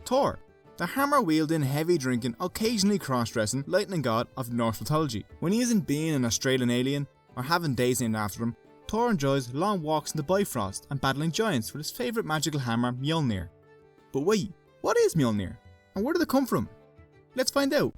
Thor, the hammer-wielding, heavy-drinking, occasionally cross-dressing lightning god of Norse mythology. When he isn't being an Australian alien or having days named after him, Thor enjoys long walks in the Bifrost and battling giants with his favourite magical hammer, Mjolnir. But wait, what is Mjolnir? And where did it come from? Let's find out.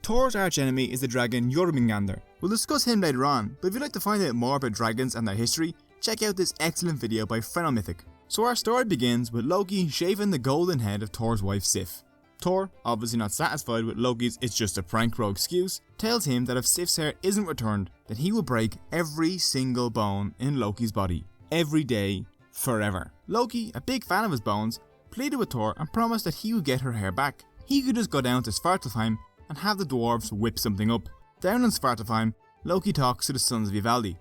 Thor's archenemy is the dragon Jormungandr. We'll discuss him later on, but if you'd like to find out more about dragons and their history, check out this excellent video by Phrenomythic. So our story begins with Loki shaving the golden head of Thor's wife Sif. Thor, obviously not satisfied with Loki's "it's just a prank" rogue excuse, tells him that if Sif's hair isn't returned, then he will break every single bone in Loki's body, every day, forever. Loki, a big fan of his bones, pleaded with Thor and promised that he would get her hair back. He could just go down to Svartalfheim and have the dwarves whip something up. Down in Svartalfheim, Loki talks to the sons of Ivaldi.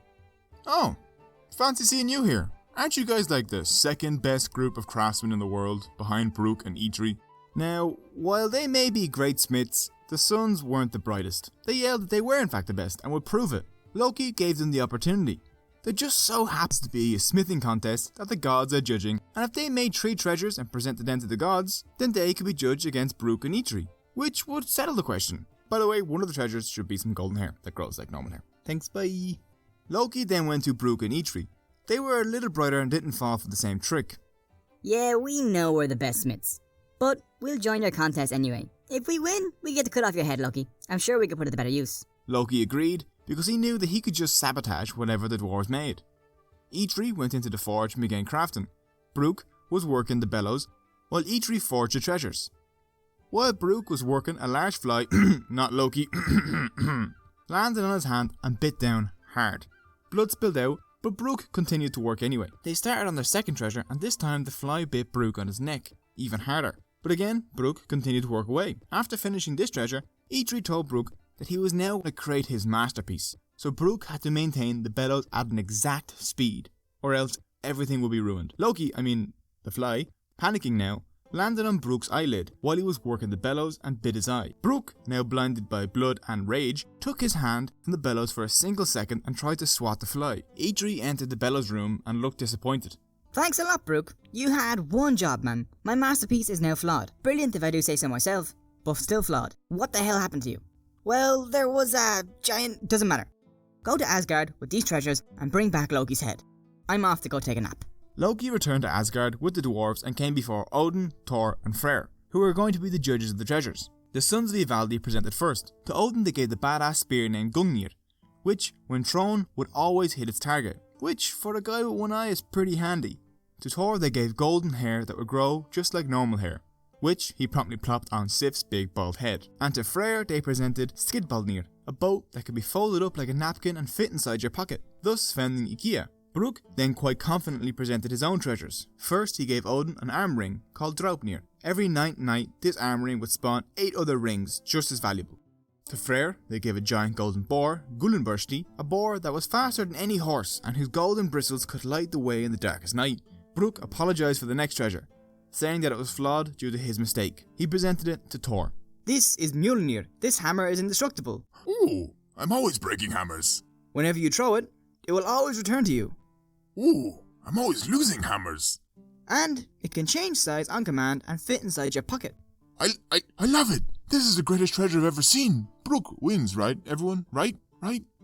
"Oh, fancy seeing you here. Aren't you guys like the second best group of craftsmen in the world, behind Brooke and Eitri?" Now, while they may be great smiths, the sons weren't the brightest. They yelled that they were in fact the best and would prove it. Loki gave them the opportunity. There just so happens to be a smithing contest that the gods are judging, and if they made 3 treasures and presented them to the gods, then they could be judged against Brooke and Eitri, which would settle the question. By the way, one of the treasures should be some golden hair that grows like normal hair. Thanks, bye. Loki then went to Brooke and Eitri. They were a little brighter and didn't fall for the same trick. "Yeah, we know we're the best smiths, but we'll join your contest anyway. If we win, we get to cut off your head, Loki. I'm sure we could put it to better use." Loki agreed, because he knew that he could just sabotage whatever the dwarves made. Eitri went into the forge and began crafting. Brooke was working the bellows, while Eitri forged the treasures. While Brooke was working, a large fly, not Loki, landed on his hand and bit down hard. Blood spilled out, but Brooke continued to work anyway. They started on their second treasure, and this time the fly bit Brooke on his neck, even harder. But again, Brooke continued to work away. After finishing this treasure, Eitri told Brooke that he was now going to create his masterpiece. So Brooke had to maintain the bellows at an exact speed, or else everything would be ruined. Loki, the fly, panicking now, landed on Brooke's eyelid while he was working the bellows and bit his eye. Brooke, now blinded by blood and rage, took his hand from the bellows for a single second and tried to swat the fly. Eitri entered the bellows room and looked disappointed. "Thanks a lot, Brooke. You had one job, man. My masterpiece is now flawed. Brilliant if I do say so myself, but still flawed. What the hell happened to you?" "Well, there was a giant..." "Doesn't matter. Go to Asgard with these treasures and bring back Loki's head. I'm off to go take a nap." Loki returned to Asgard with the dwarves and came before Odin, Thor and Freyr, who were going to be the judges of the treasures. The sons of the Ivaldi presented first. To Odin they gave the badass spear named Gungnir, which, when thrown, would always hit its target, which, for a guy with one eye, is pretty handy. To Thor they gave golden hair that would grow just like normal hair, which he promptly plopped on Sif's big bald head. And to Freyr they presented Skidbaldnir, a boat that could be folded up like a napkin and fit inside your pocket, thus founding IKEA. Brooke then quite confidently presented his own treasures. First he gave Odin an arm ring called Draupnir. Every ninth night this arm ring would spawn 8 other rings just as valuable. To Freyr they gave a giant golden boar, Gullinbursti, a boar that was faster than any horse and whose golden bristles could light the way in the darkest night. Brooke apologised for the next treasure, saying that it was flawed due to his mistake. He presented it to Thor. "This is Mjolnir. This hammer is indestructible. Ooh, I'm always breaking hammers. Whenever you throw it, it will always return to you. Ooh, I'm always losing hammers. And it can change size on command and fit inside your pocket." I love it. This is the greatest treasure I've ever seen. Brooke wins, right, everyone? Right,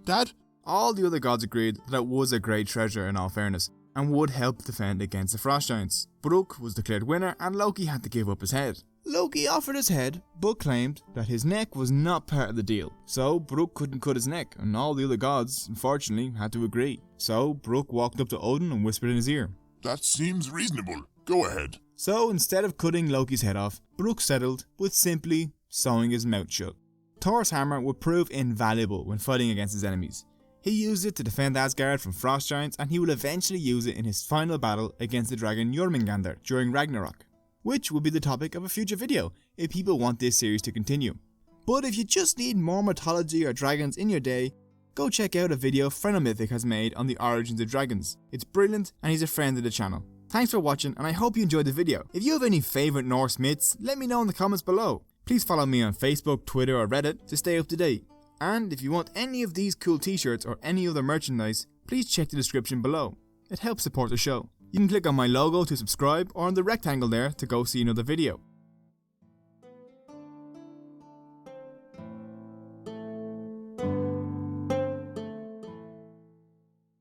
Dad? All the other gods agreed that it was a great treasure in all fairness, and would help defend against the frost giants. Brooke was declared winner and Loki had to give up his head. Loki offered his head, but claimed that his neck was not part of the deal. So Brooke couldn't cut his neck, and all the other gods, unfortunately, had to agree. So Brooke walked up to Odin and whispered in his ear. "That seems reasonable. Go ahead." So instead of cutting Loki's head off, Brooke settled with simply sewing his mouth shut. Thor's hammer would prove invaluable when fighting against his enemies. He used it to defend Asgard from frost giants, and he will eventually use it in his final battle against the dragon Jormungandr during Ragnarok, which will be the topic of a future video if people want this series to continue. But if you just need more mythology or dragons in your day, go check out a video Phrenomythic has made on the origins of dragons. It's brilliant and he's a friend of the channel. Thanks for watching and I hope you enjoyed the video. If you have any favourite Norse myths, let me know in the comments below. Please follow me on Facebook, Twitter or Reddit to stay up to date. And if you want any of these cool t-shirts or any other merchandise, please check the description below. It helps support the show. You can click on my logo to subscribe or on the rectangle there to go see another video.